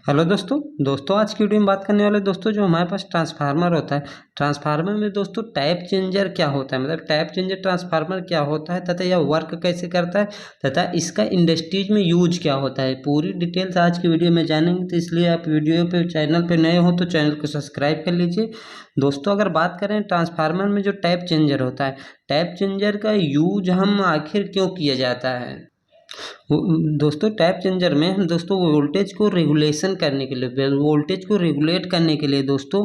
Hello दोस्तों आज की वीडियो में बात करने वाले दोस्तों जो हमारे पास ट्रांसफार्मर होता है। ट्रांसफार्मर में दोस्तों टाइप चेंजर क्या होता है, मतलब टाइप चेंजर ट्रांसफार्मर क्या होता है तथा यह वर्क कैसे करता है तथा इसका इंडस्ट्रीज में यूज क्या होता है, पूरी डिटेल्स आज की वीडियो में जानेंगे। तो इसलिए आप वीडियो पे चैनल पे नए हो तो चैनल को सब्सक्राइब कर लीजिए। दोस्तों अगर बात करें ट्रांसफार्मर में जो टाइप चेंजर होता है, टाइप चेंजर का यूज हम आखिर क्यों किया जाता है। दोस्तों टैप चेंजर में हम दोस्तों वोल्टेज को रेगुलेशन करने के लिए, वोल्टेज को रेगुलेट करने के लिए दोस्तों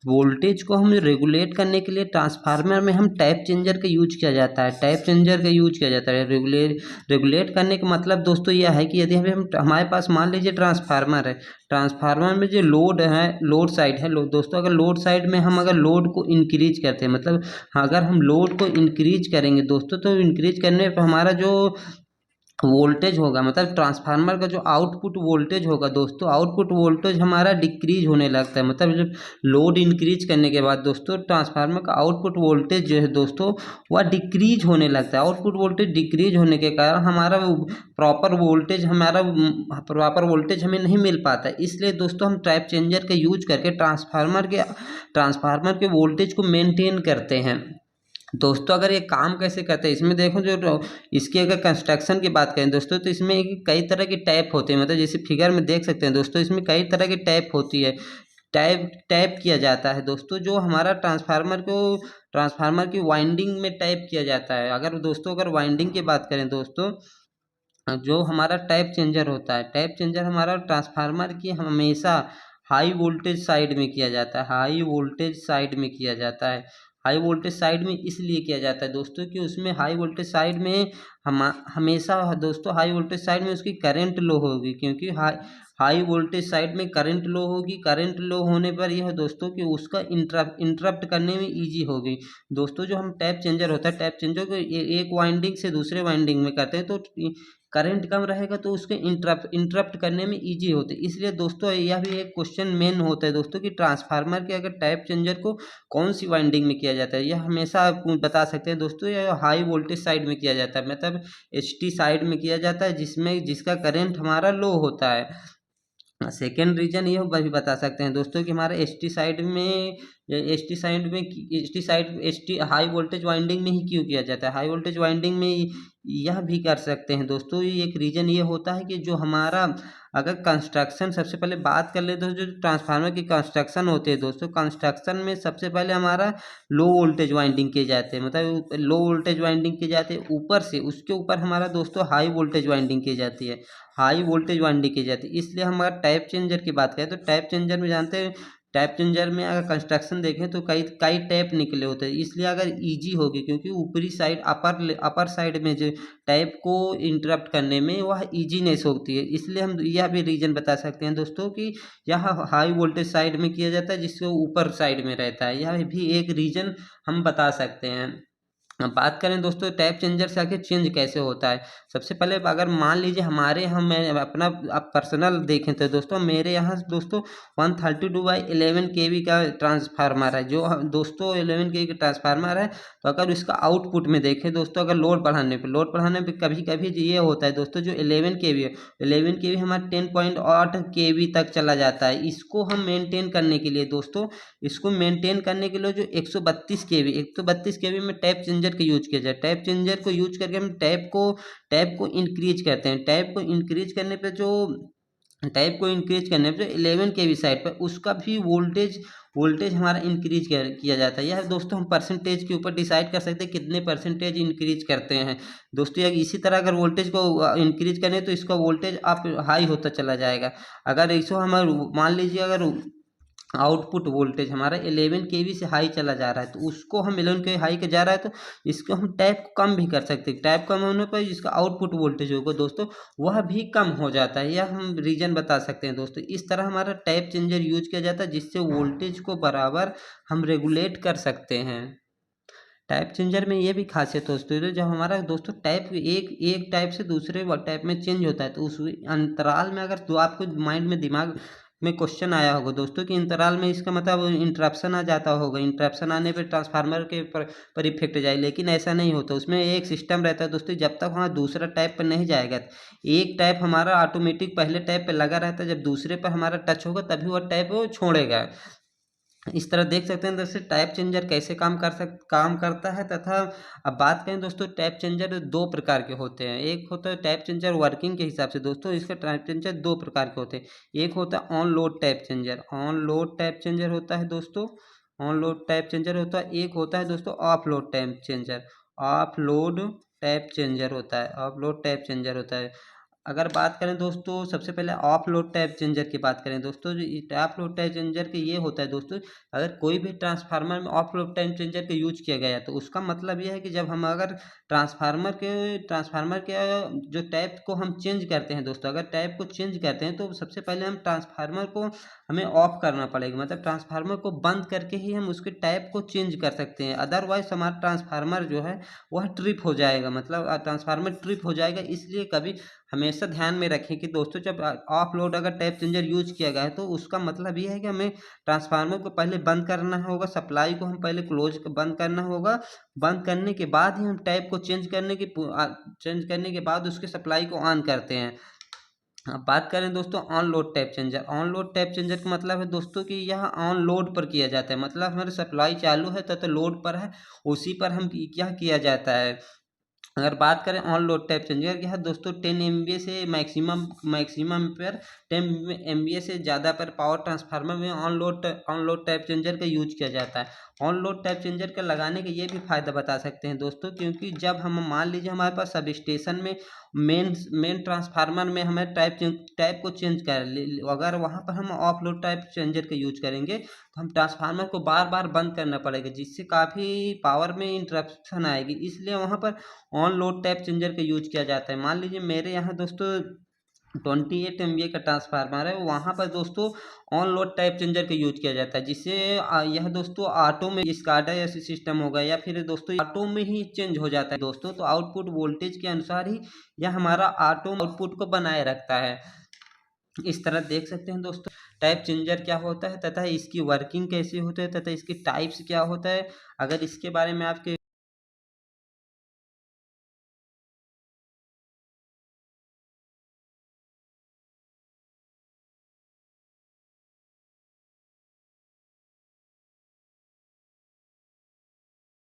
वोल्टेज को हम रेगुलेट करने के लिए ट्रांसफार्मर में हम टैप चेंजर का यूज किया जाता है। टैप चेंजर का यूज किया जाता है रेगुलेट करने का मतलब दोस्तों यह है कि यदि हम हमारे पास मान लीजिए ट्रांसफार्मर है, ट्रांसफार्मर में जो लोड है, लोड साइड है दोस्तों, अगर लोड साइड में हम अगर लोड को इंक्रीज करते हैं, मतलब अगर हम लोड को इंक्रीज करेंगे दोस्तों, तो इंक्रीज करने पर हमारा जो वोल्टेज होगा, मतलब ट्रांसफार्मर का जो आउटपुट वोल्टेज होगा दोस्तों, आउटपुट वोल्टेज हमारा डिक्रीज होने लगता है। मतलब जब लोड इंक्रीज करने के बाद दोस्तों ट्रांसफार्मर का आउटपुट वोल्टेज जो है दोस्तों वह डिक्रीज होने लगता है। आउटपुट वोल्टेज डिक्रीज होने के कारण हमारा प्रॉपर वोल्टेज हमें नहीं मिल पाता है। इसलिए दोस्तों हम टाइप चेंजर का यूज करके ट्रांसफार्मर के वोल्टेज को मेनटेन करते हैं। दोस्तों अगर ये काम कैसे करते हैं इसमें देखो, जो इसकी अगर कंस्ट्रक्शन की बात करें दोस्तों, तो इसमें कई तरह की टैप होते हैं। मतलब जैसे फिगर में देख सकते हैं दोस्तों, इसमें कई तरह की टैप होती है। टैप टैप किया जाता है दोस्तों, जो हमारा ट्रांसफार्मर की वाइंडिंग में टैप किया जाता है। अगर वाइंडिंग की बात करें दोस्तों, जो हमारा टैप चेंजर होता है, टैप चेंजर हमारा ट्रांसफार्मर की हमेशा हाई वोल्टेज साइड में किया जाता है। हाई वोल्टेज साइड में किया जाता है। हाई वोल्टेज साइड में इसलिए किया जाता है दोस्तों कि उसमें हाई वोल्टेज साइड में हम हमेशा दोस्तों हाई वोल्टेज साइड में उसकी करंट लो होगी, क्योंकि हाई वोल्टेज साइड में करंट लो होगी। करंट लो होने पर यह दोस्तों कि उसका इंटरप्ट करने में इजी होगी। दोस्तों जो हम टैप चेंजर होता है, टैप चेंजर को एक वाइंडिंग से दूसरे वाइंडिंग में करते हैं, तो करंट कम रहेगा तो उसके इंटरप्ट करने में इजी होते हैं। इसलिए दोस्तों यह भी एक क्वेश्चन मेन होता है दोस्तों कि ट्रांसफार्मर के अगर टैप चेंजर को कौन सी वाइंडिंग में किया जाता है, यह हमेशा आप बता सकते हैं दोस्तों। यह हाई वोल्टेज साइड में किया जाता है, मतलब एचटी साइड में किया जाता है, जिसका करंट हमारा लो होता है। सेकेंड रीजन ये भी बता सकते हैं दोस्तों कि हमारा S T high voltage winding में ही क्यों किया जाता है। हाई वोल्टेज वाइंडिंग में यह भी कर सकते हैं दोस्तों, ये एक रीजन ये होता है कि जो हमारा अगर कंस्ट्रक्शन, सबसे पहले बात कर ले तो जो ट्रांसफार्मर की कंस्ट्रक्शन होती है दोस्तों, कंस्ट्रक्शन में सबसे पहले हमारा लो वोल्टेज वाइंडिंग किए जाते हैं। मतलब लो वोल्टेज वाइंडिंग की जाती है, ऊपर से उसके ऊपर हमारा दोस्तों हाई वोल्टेज वाइंडिंग की जाती है। हाई वोल्टेज वाइंडिंग की जाती है। इसलिए हम अगर टाइप चेंजर की बात करें तो टाइप चेंजर में जानते हैं, टैप चेंजर में अगर कंस्ट्रक्शन देखें तो कई कई टैप निकले होते हैं। इसलिए अगर इजी होगी, क्योंकि ऊपरी साइड अपर साइड में जो टैप को इंटरप्ट करने में वह इजीनेस होती है। इसलिए हम यह भी रीजन बता सकते हैं दोस्तों कि यह हाई वोल्टेज साइड में किया जाता है, जिसको ऊपर साइड में रहता है। यह भी एक रीजन हम बता सकते हैं। अब बात करें दोस्तों टैप चेंजर से आखिर चेंज कैसे होता है। सबसे पहले अगर मान लीजिए हमारे यहाँ, मैं अपना आप पर्सनल देखें तो दोस्तों मेरे यहाँ दोस्तों 132/11 kV का ट्रांसफार्मर है। जो दोस्तों 11 kV का ट्रांसफार्मर है, तो अगर इसका आउटपुट में देखें दोस्तों, अगर लोड बढ़ाने पर कभी कभी ये होता है दोस्तों, जो 11 kV है, 11 kV हमारा 10.8 kV तक चला जाता है। इसको हम मेनटेन करने के लिए दोस्तों, इसको मेंटेन करने के लिए जो 132 kV में टैप चेंजर का यूज किया जाए। टैप चेंजर को यूज करके हम टैप को इंक्रीज करते हैं। टैप को इंक्रीज करने पे जो 11 kV साइड पर उसका भी वोल्टेज हमारा इंक्रीज किया जाता है। यह दोस्तों हम परसेंटेज के ऊपर डिसाइड कर सकते हैं कितने परसेंटेज इंक्रीज करते हैं दोस्तों। इसी तरह अगर वोल्टेज को इंक्रीज करें तो इसका वोल्टेज आप हाई होता चला जाएगा। अगर इसको हम मान लीजिए अगर आउटपुट वोल्टेज हमारा 11 kV से हाई चला जा रहा है, तो उसको हम 11 kV हाई के जा रहा है, तो इसको हम टैप को कम भी कर सकते हैं। टैप कम होने पर जिसका आउटपुट वोल्टेज होगा दोस्तों वह भी कम हो जाता है। यह हम रीजन बता सकते हैं दोस्तों। इस तरह हमारा टैप चेंजर यूज किया जाता है, जिससे वोल्टेज को बराबर हम रेगुलेट कर सकते हैं। टैप चेंजर में ये भी खासियत दोस्तों, जब हमारा दोस्तों टैप एक टाइप से दूसरे टैप में चेंज होता है, तो उस अंतराल में अगर तो आपको माइंड में दिमाग में क्वेश्चन आया होगा दोस्तों कि इंतराल में इसका मतलब इंटरप्शन आ जाता होगा, इंटरप्शन आने पे ट्रांसफार्मर के पर इफेक्ट जाए, लेकिन ऐसा नहीं होता। उसमें एक सिस्टम रहता है दोस्तों, जब तक वहाँ दूसरा टैप पर नहीं जाएगा, एक टैप हमारा ऑटोमेटिक पहले टैप पे लगा रहता है, जब दूसरे पर हमारा टच होगा तभी वह टैप वो छोड़ेगा। इस तरह देख सकते हैं दोस्तों टाइप चेंजर कैसे काम करता है। तथा अब बात करें दोस्तों, टाइप चेंजर दो प्रकार के होते हैं। एक होता है टाइप चेंजर वर्किंग के हिसाब से दोस्तों, इसका टाइप चेंजर दो प्रकार के होते हैं। एक होता है on load type changer, on load type changer होता है दोस्तों, ऑन लोड टाइप चेंजर होता है। एक होता है दोस्तों of load type changer, of load type changer होता है, ऑफ लोड टाइप चेंजर होता है। अगर बात करें दोस्तों, सबसे पहले ऑफ लोड टाइप चेंजर की बात करें दोस्तों, जो ऑफ लोड टाइप चेंजर के ये होता है दोस्तों, अगर कोई भी ट्रांसफार्मर में ऑफ लोड टाइप चेंजर का यूज किया गया है तो उसका मतलब ये है कि जब हम अगर ट्रांसफार्मर के जो टैप को हम चेंज करते हैं दोस्तों, अगर टैप को चेंज करते हैं तो सबसे पहले हम ट्रांसफार्मर को हमें ऑफ करना पड़ेगा, मतलब ट्रांसफार्मर को बंद करके ही हम उसके टैप को चेंज कर सकते हैं। अदरवाइज हमारा ट्रांसफार्मर जो है वह ट्रिप हो जाएगा, मतलब ट्रांसफार्मर ट्रिप हो जाएगा। इसलिए कभी हमेशा ध्यान में रखें कि दोस्तों जब ऑफ लोड अगर टैप चेंजर यूज किया गया है तो उसका मतलब ये है कि हमें ट्रांसफार्मर को पहले बंद करना होगा, सप्लाई को हम पहले बंद करना होगा। बंद करने के बाद ही हम टैप को चेंज करने के बाद उसके सप्लाई को ऑन करते हैं। अब बात करें दोस्तों on load tap changer, on load tap changer का मतलब है दोस्तों कि यह ऑन लोड पर किया जाता है, मतलब हमारी सप्लाई चालू है तथा लोड पर है, उसी पर हम क्या किया जाता है। अगर बात करें ऑन लोड टाइप चेंजर की है दोस्तों, 10 MVA से मैक्सिमम पर 10 MVA से ज़्यादा पर पावर ट्रांसफार्मर में ऑन लोड टाइप चेंजर का यूज किया जाता है। ऑन लोड टाइप चेंजर का लगाने के ये भी फायदा बता सकते हैं दोस्तों, क्योंकि जब हम मान लीजिए हमारे पास सब स्टेशन में मेन ट्रांसफार्मर में हमें टाइप को चेंज अगर वहाँ पर हम ऑफ लोड टाइप चेंजर का यूज करेंगे तो हम ट्रांसफार्मर को बार बार बंद करना पड़ेगा, जिससे काफ़ी पावर में इंटरप्शन आएगी। इसलिए वहाँ पर ऑन लोड टाइप चेंजर का यूज किया जाता है। मान लीजिए मेरे यहाँ दोस्तों 28 MVA का ट्रांसफार्मर है, वहाँ पर दोस्तों ऑन लोड टाइप चेंजर का यूज किया जाता है, जिससे यह दोस्तों ऑटो में स्काडा ऐसे सिस्टम होगा या फिर दोस्तों ऑटो में ही चेंज हो जाता है दोस्तों। तो आउटपुट वोल्टेज के अनुसार ही यह हमारा ऑटो आउटपुट को बनाए रखता है। इस तरह देख सकते हैं दोस्तों टाइप चेंजर क्या होता है तथा इसकी वर्किंग कैसे होती है तथा इसके टाइप्स क्या होता है। अगर इसके बारे में आपके